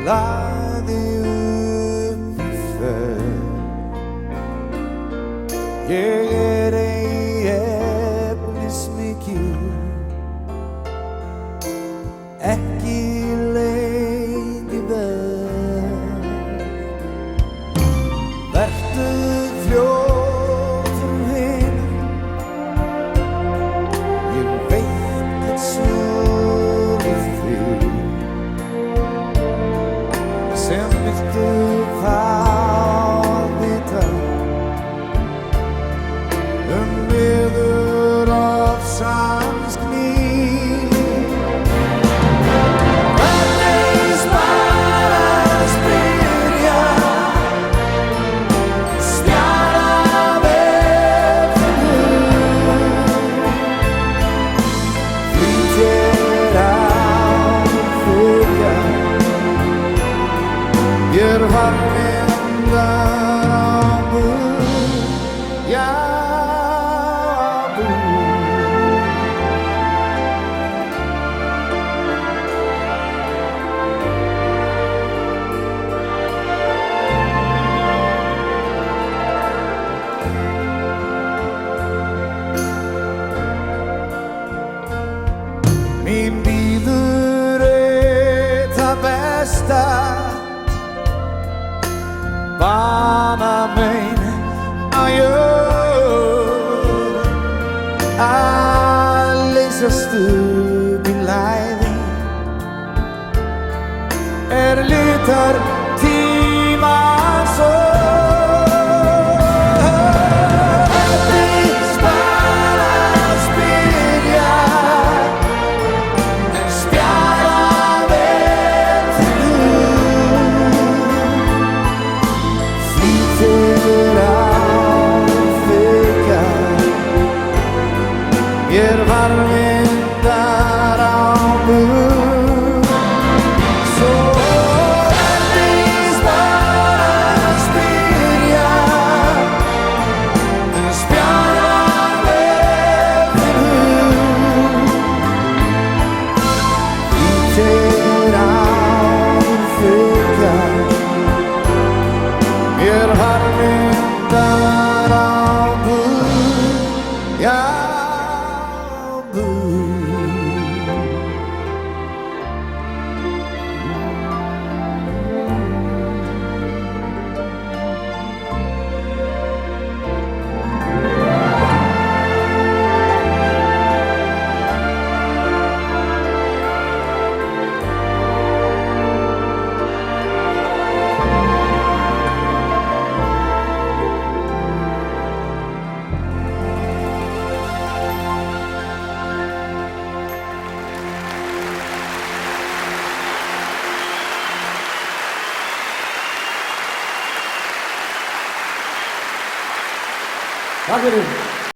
lagði upp í för. Ég ei efnismikil, ekki lengi vel. Vertu fljótur heim, ég veit að svöðu þig sem viltu það vita miður af samskný. Hvernig bara spyrja, spjara vel flýtir á fylgja, ég varmindar á mun, já. Mín bíður það besta, banamein að jörð, að leysast upp í læði, litar tímans sorg. Ég varmindar á mun, svo endist bara spyrja, spjara vel flýtir á fylgja, ég varmindar á mun, já. Takk fyrir.